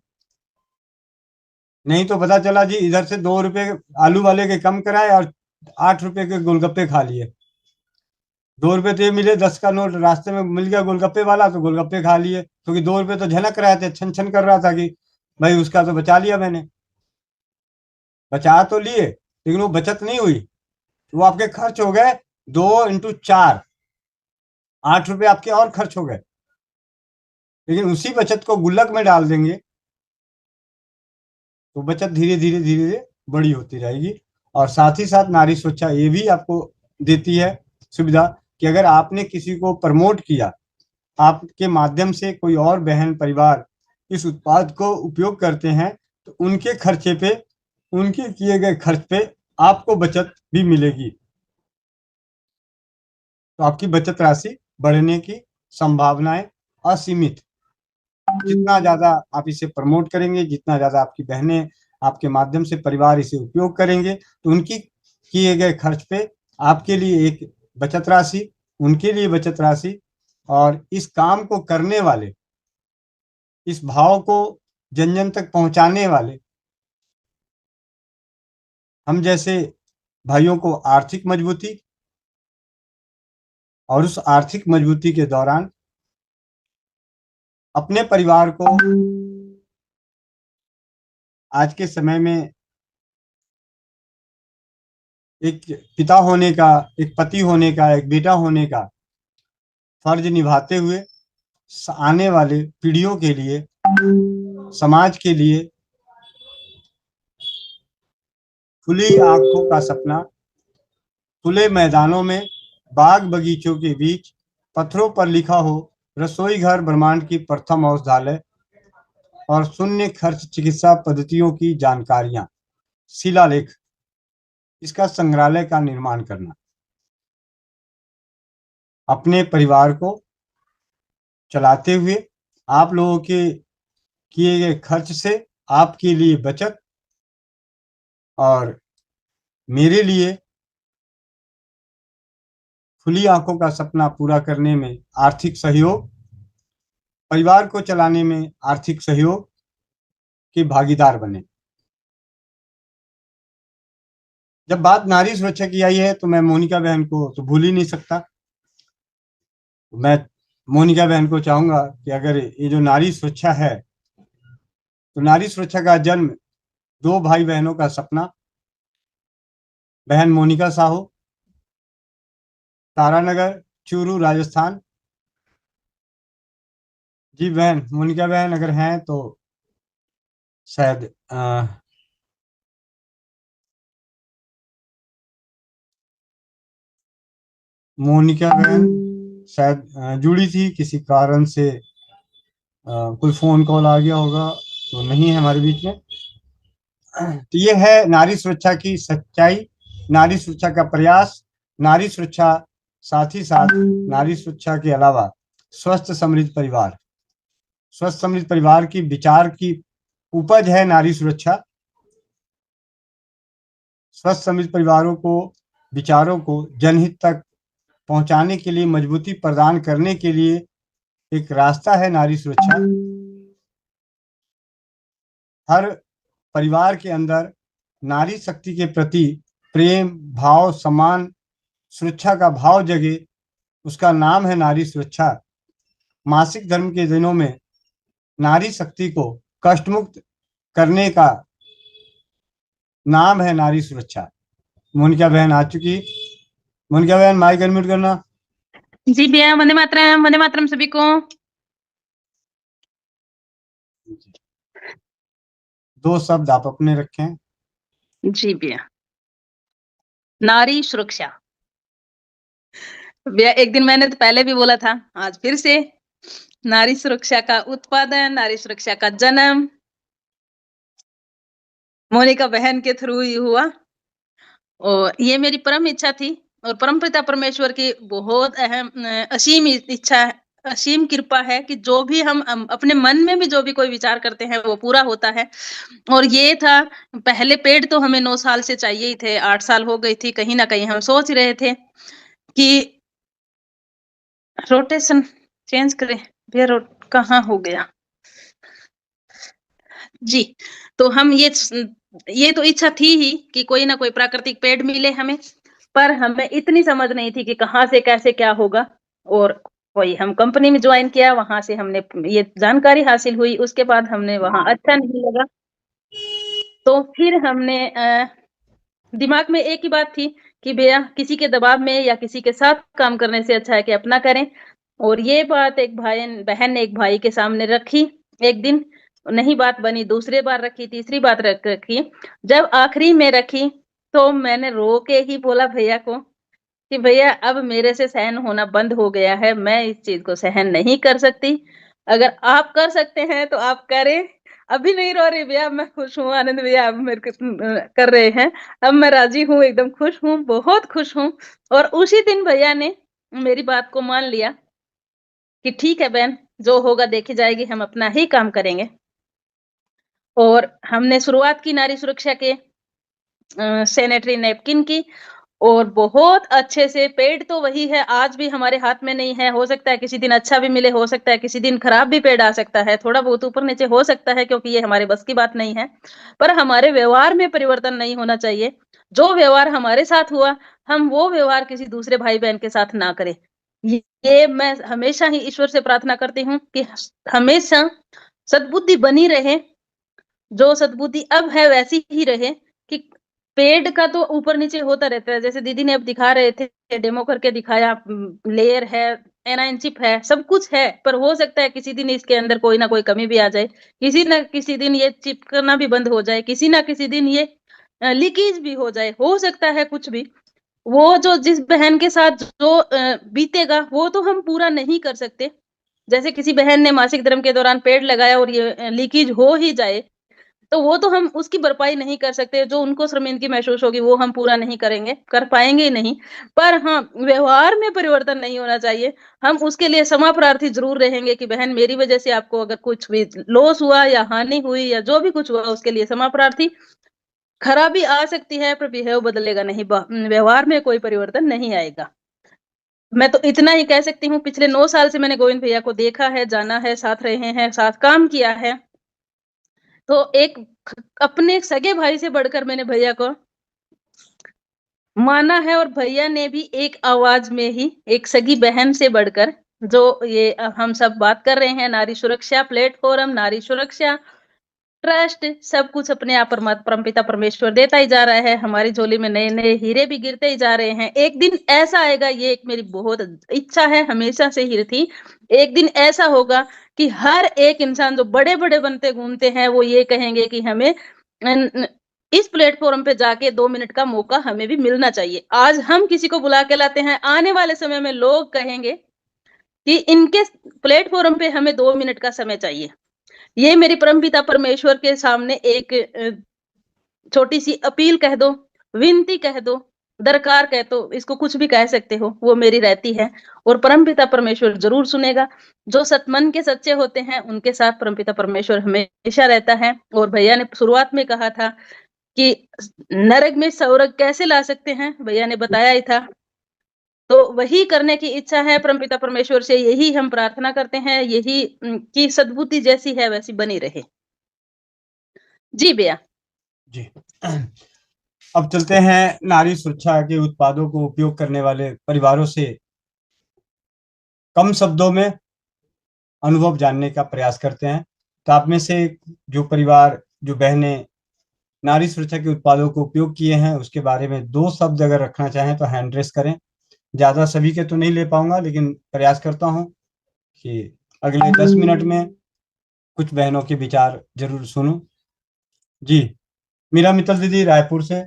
नहीं तो पता चला जी इधर से 2 रुपए आलू वाले के कम कराए और 8 रुपए के गोलगप्पे खा लिए। 2 रुपए तो ये मिले, 10 का नोट रास्ते में मिल गया गोलगप्पे वाला तो गोलगप्पे खा लिए, क्योंकि 2 रुपए तो झनक रहे थे, छन छन कर रहा था कि भाई उसका तो बचा लिया मैंने। बचा तो लिए लेकिन वो बचत नहीं हुई, वो आपके खर्च हो गए 2 × 4, 8 रुपए आपके और खर्च हो गए। लेकिन उसी बचत को गुल्लक में डाल देंगे तो बचत धीरे धीरे धीरे धीरे बड़ी होती रहेगी। और साथ ही साथ नारी सुरक्षा ये भी आपको देती है सुविधा कि अगर आपने किसी को प्रमोट किया, आपके माध्यम से कोई और बहन परिवार इस उत्पाद को उपयोग करते हैं तो उनके खर्चे पे, उनके किए गए खर्च पे आपको बचत भी मिलेगी। तो आपकी बचत राशि बढ़ने की संभावनाएं असीमित। जितना ज्यादा आप इसे प्रमोट करेंगे, जितना ज्यादा आपकी बहनें आपके माध्यम से परिवार इसे उपयोग करेंगे तो उनकी किए गए खर्च पे आपके लिए एक बचत राशि, उनके लिए बचत राशि, और इस काम को करने वाले, इस भाव को जन जन तक पहुंचाने वाले हम जैसे भाइयों को आर्थिक मजबूती, और उस आर्थिक मजबूती के दौरान अपने परिवार को आज के समय में एक पिता होने का, एक पति होने का, एक बेटा होने का फर्ज निभाते हुए आने वाले पीढ़ियों के लिए, समाज के लिए खुली आंखों का सपना, खुले मैदानों में, बाग बगीचों के बीच, पत्थरों पर लिखा हो रसोई घर ब्रह्मांड की प्रथम औषधालय और शून्य खर्च चिकित्सा पद्धतियों की जानकारियां, शिलालेख, इसका संग्रहालय का निर्माण करना। अपने परिवार को चलाते हुए आप लोगों के किए गए खर्च से आपके लिए बचत और मेरे लिए खुली आंखों का सपना पूरा करने में आर्थिक सहयोग, परिवार को चलाने में आर्थिक सहयोग के भागीदार बने। जब बात नारी सुरक्षा की आई है तो मैं मोनिका बहन को तो भूल ही नहीं सकता। मैं मोनिका बहन को चाहूंगा कि अगर ये जो नारी सुरक्षा है तो नारी सुरक्षा का जन्म 2 भाई बहनों का सपना, बहन मोनिका साहू, तारानगर, चूरू, राजस्थान। जी बहन मोनिका बहन अगर हैं तो शायद मोनिका बहन शायद जुड़ी थी, किसी कारण से कोई फोन कॉल आ गया होगा तो नहीं है हमारे बीच में। तो ये है नारी सुरक्षा की सच्चाई, नारी सुरक्षा का प्रयास, नारी सुरक्षा, साथ ही साथ नारी सुरक्षा के अलावा स्वस्थ समृद्ध परिवार, स्वस्थ समृद्ध परिवार की विचार की उपज है नारी सुरक्षा। स्वस्थ समृद्ध परिवारों को, विचारों को जनहित तक पहुंचाने के लिए, मजबूती प्रदान करने के लिए एक रास्ता है नारी सुरक्षा। हर परिवार के अंदर नारी शक्ति के प्रति प्रेम भाव, सम्मान, सुरक्षा का भाव जगे, उसका नाम है नारी सुरक्षा। मासिक धर्म के दिनों में नारी शक्ति को कष्टमुक्त करने का नाम है नारी सुरक्षा। मोनिका बहन आ चुकी। मोनिका बहन माइक अनम्यूट करना। जी भैया, वंदे मातरम सभी को। 2 शब्द आप अपने रखें। जी भैया, नारी सुरक्षा। भैया एक दिन मैंने तो पहले भी बोला था, आज फिर से नारी सुरक्षा का उत्पादन, नारी सुरक्षा का जन्म मोनिका बहन के थ्रू ही हुआ और ये मेरी परम इच्छा थी और परमपिता परमेश्वर की बहुत असीम इच्छा, असीम कृपा है कि जो भी हम अपने मन में भी जो भी कोई विचार करते हैं वो पूरा होता है। और ये था, पहले पेड़ तो हमें 9 साल से चाहिए ही थे, 8 साल हो गई थी, कहीं ना कहीं हम सोच रहे थे कि रोटेशन चेंज करें। भैया कहाँ हो गया जी। तो हम ये तो इच्छा थी ही कि कोई ना कोई प्राकृतिक पेड़ मिले हमें, पर हमें इतनी समझ नहीं थी कि कहाँ से कैसे क्या होगा। और वही हम कंपनी में ज्वाइन किया, वहां से हमने ये जानकारी हासिल हुई, उसके बाद हमने वहां अच्छा नहीं लगा तो फिर हमने दिमाग में एक ही बात थी कि भैया किसी के दबाव में या किसी के साथ काम करने से अच्छा है कि अपना करें। और ये बात एक बहन ने एक भाई के सामने रखी, एक दिन नहीं बात बनी, दूसरी बार रखी, तीसरी बात रखी, जब आखिरी में रखी तो मैंने रो के ही बोला भैया को कि भैया अब मेरे से सहन होना बंद हो गया है, मैं इस चीज को सहन नहीं कर सकती, अगर आप कर सकते हैं तो आप करें। अभी नहीं रो रही भैया, मैं खुश हूँ, आनंद भैया अब मेरे को कर रहे हैं, अब मैं राजी हूँ, एकदम खुश हूँ, बहुत खुश हूँ। और उसी दिन भैया ने मेरी बात को मान लिया कि ठीक है बहन, जो होगा देखी जाएगी, हम अपना ही काम करेंगे। और हमने शुरुआत की नारी सुरक्षा के सैनिटरी नैपकिन की और बहुत अच्छे से, पेड़ तो वही है, आज भी हमारे हाथ में नहीं है, हो सकता है किसी दिन अच्छा भी मिले, हो सकता है किसी दिन खराब भी पेड़ आ सकता है, थोड़ा बहुत ऊपर नीचे हो सकता है, क्योंकि ये हमारे बस की बात नहीं है। पर हमारे व्यवहार में परिवर्तन नहीं होना चाहिए। जो व्यवहार हमारे साथ हुआ, हम वो व्यवहार किसी दूसरे भाई बहन के साथ ना करें। ये मैं हमेशा ही ईश्वर से प्रार्थना करती हूँ कि हमेशा सद्बुद्धि बनी रहे, जो सद्बुद्धि अब है वैसी ही रहे, कि पेड़ का तो ऊपर नीचे होता रहता है, जैसे दीदी ने अब दिखा रहे थे, डेमो करके दिखाया, लेयर है, एनाइन चिप है, सब कुछ है, पर हो सकता है किसी दिन इसके अंदर कोई ना कोई कमी भी आ जाए, किसी ना किसी दिन ये चिपकना भी बंद हो जाए, किसी ना किसी दिन ये लीकेज भी हो जाए, हो सकता है कुछ भी। वो जो जिस बहन के साथ जो बीतेगा वो तो हम पूरा नहीं कर सकते। जैसे किसी बहन ने मासिक धर्म के दौरान पेड़ लगाया और ये लीकेज हो ही जाए, तो वो तो हम उसकी भरपाई नहीं कर सकते। जो उनको शर्मिंदगी महसूस होगी वो हम पूरा नहीं करेंगे, कर पाएंगे ही नहीं। पर हाँ, व्यवहार में परिवर्तन नहीं होना चाहिए। हम उसके लिए क्षमा प्रार्थी जरूर रहेंगे कि बहन मेरी वजह से आपको अगर कुछ भी लॉस हुआ या हानि हुई या जो भी कुछ हुआ उसके लिए क्षमा प्रार्थी। खराबी आ सकती है पर बिहेव बदलेगा नहीं, व्यवहार में कोई परिवर्तन नहीं आएगा। मैं तो इतना ही कह सकती हूँ, पिछले 9 साल से मैंने गोविंद भैया को देखा है, जाना है, साथ रहे हैं, साथ काम किया है। तो एक अपने सगे भाई से बढ़कर मैंने भैया को माना है और भैया ने भी एक आवाज में ही एक सगी बहन से बढ़कर जो ये हम सब बात कर रहे हैं, नारी सुरक्षा प्लेटफॉर्म, नारी सुरक्षा ट्रस्ट, सब कुछ अपने आप परमपिता परमेश्वर देता ही जा रहा है। हमारी झोली में नए नए हीरे भी गिरते ही जा रहे हैं। एक दिन ऐसा आएगा, ये एक मेरी बहुत इच्छा है, हमेशा से ही थी। एक दिन ऐसा होगा कि हर एक इंसान जो बड़े बड़े बनते घूमते हैं वो ये कहेंगे कि हमें इस प्लेटफॉर्म पे जाके 2 मिनट का मौका हमें भी मिलना चाहिए। आज हम किसी को बुला के लाते हैं, आने वाले समय में लोग कहेंगे कि इनके प्लेटफॉर्म पे हमें 2 मिनट का समय चाहिए। ये मेरी परमपिता परमेश्वर के सामने एक छोटी सी अपील कह दो, विनती कह दो, दरकार कह दो, इसको कुछ भी कह सकते हो, वो मेरी रहती है और परमपिता परमेश्वर जरूर सुनेगा। जो सतमन के सच्चे होते हैं उनके साथ परमपिता परमेश्वर हमेशा रहता है। और भैया ने शुरुआत में कहा था कि नरक में स्वर्ग कैसे ला सकते हैं, भैया ने बताया ही था। तो वही करने की इच्छा है परमपिता परमेश्वर से, यही हम प्रार्थना करते हैं, यही की सद्बुद्धि जैसी है वैसी बनी रहे। जी भैया। जी। अब चलते हैं नारी सुरक्षा के उत्पादों को उपयोग करने वाले परिवारों से कम शब्दों में अनुभव जानने का प्रयास करते हैं। तो आप में से जो परिवार, जो बहनें नारी सुरक्षा के उत्पादों को उपयोग किए हैं उसके बारे में 2 शब्द अगर रखना चाहें तो हैंड रेस करें। ज्यादा सभी के तो नहीं ले पाऊंगा, लेकिन प्रयास करता हूं कि अगले 10 मिनट में कुछ बहनों के विचार जरूर सुनूं। जी, मीरा मित्तल दीदी रायपुर से।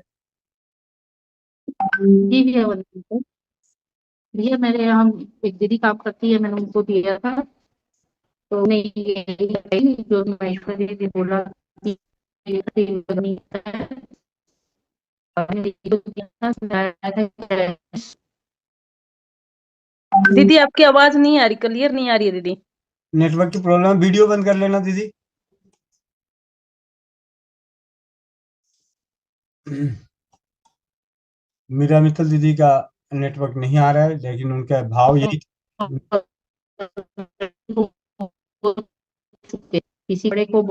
जी भैया, भैया मेरे यहाँ एक दीदी काम करती है, मैंने उनको दिया था तो उन्हें यही बताई जो महेश्वरी दीदी बोला कि ये करनी है। दीदी आपकी आवाज नहीं आ रही, क्लियर नहीं आ रही है दीदी। नेटवर्क की प्रॉब्लम है, वीडियो बंद कर लेना दीदी। मीरा मित्तल दीदी का नेटवर्क नहीं आ रहा है, लेकिन उनका भाव यही किसी बड़े को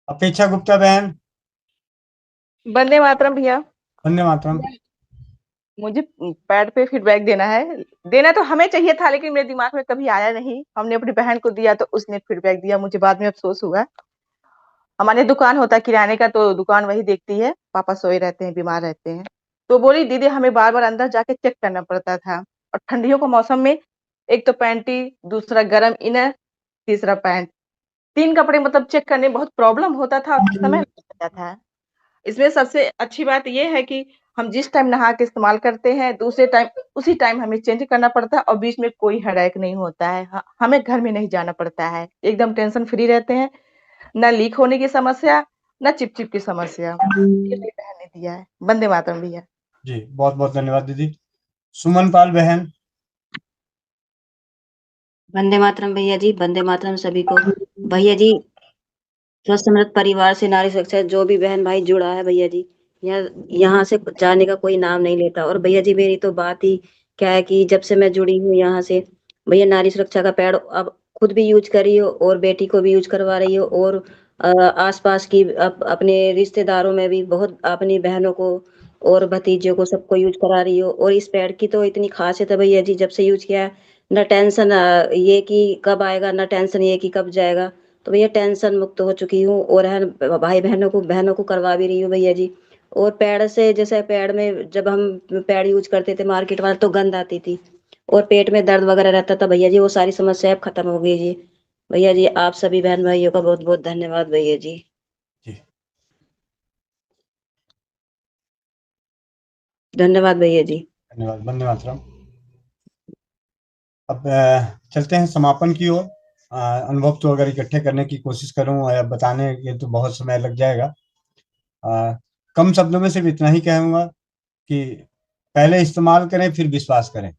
अपेक्षा गुप्ता बहन। वंदे मातरम भैया। वंदे मातरम। मुझे पैड पे फीडबैक देना है। देना तो हमें चाहिए था लेकिन मेरे दिमाग में कभी आया नहीं। हमने अपनी बहन को दिया तो उसने फीडबैक दिया, मुझे बाद में अफसोस हुआ। हमारे दुकान होता है किराने का, तो दुकान वही देखती है। पापा सोए रहते हैं, बीमार रहते हैं, तो बोली दीदी हमें बार बार अंदर जाके चेक करना पड़ता था। और ठंडियों के मौसम में एक तो पैंटी, दूसरा गर्म इनर, तीसरा पैंट, 3 कपड़े मतलब चेक करने में बहुत प्रॉब्लम होता था और समय लगता था। इसमें सबसे अच्छी बात ये है कि हम जिस टाइम नहा के इस्तेमाल करते हैं दूसरे टाइम उसी टाइम हमें चेंज करना पड़ता है और बीच में कोई हेडेक नहीं होता है। हमें घर में नहीं जाना पड़ता है, एकदम टेंशन फ्री रहते हैं। ना लीक होने की समस्या, ना चिपचिप की समस्या। ये मेरी बहन ने दिया है। वंदे मातरम भैया। जी, बहुत बहुत धन्यवाद दीदी। सुमन पाल बहन। वंदे मातरम भैया जी, वंदे मातरम सभी को। भैया जी, स्वस्थ समृद्ध परिवार से नारी सुरक्षा जो भी बहन भाई जुड़ा है भैया जी, यहाँ से जाने का कोई नाम नहीं लेता। और भैया जी मेरी तो बात ही क्या है कि जब से मैं जुड़ी हूँ यहाँ से, भैया नारी सुरक्षा का पैड अब खुद भी यूज कर रही हो और बेटी को भी यूज करवा रही हो और आसपास की अपने रिश्तेदारों में भी बहुत अपनी बहनों को और भतीजों को सबको यूज करा रही हो। और इस पैड की तो इतनी खासियत है भैया जी, जब से यूज किया है न टेंशन ये कि कब आएगा, न टेंशन ये कि कब जाएगा। तो भैया टेंशन मुक्त हो चुकी हूँ और है भाई बहनों को करवा भी रही हूँ भैया जी। और पैड से, जैसे पैड में जब हम पैड यूज करते थे मार्केट वाला तो गंध आती थी और पेट में दर्द वगैरह रहता था भैया जी, वो सारी समस्या अब खत्म हो गई जी। भैया जी आप सभी बहन भाइयों का बहुत बहुत धन्यवाद भैया जी। जी धन्यवाद भैया जी। धन्यवाद। वंदे मातरम। अब चलते हैं समापन की ओर। अनुभव तो अगर इकट्ठे करने की कोशिश करूं या बताने के तो बहुत समय लग जाएगा। कम शब्दों में सिर्फ इतना ही कहूंगा कि पहले इस्तेमाल करें फिर विश्वास करें।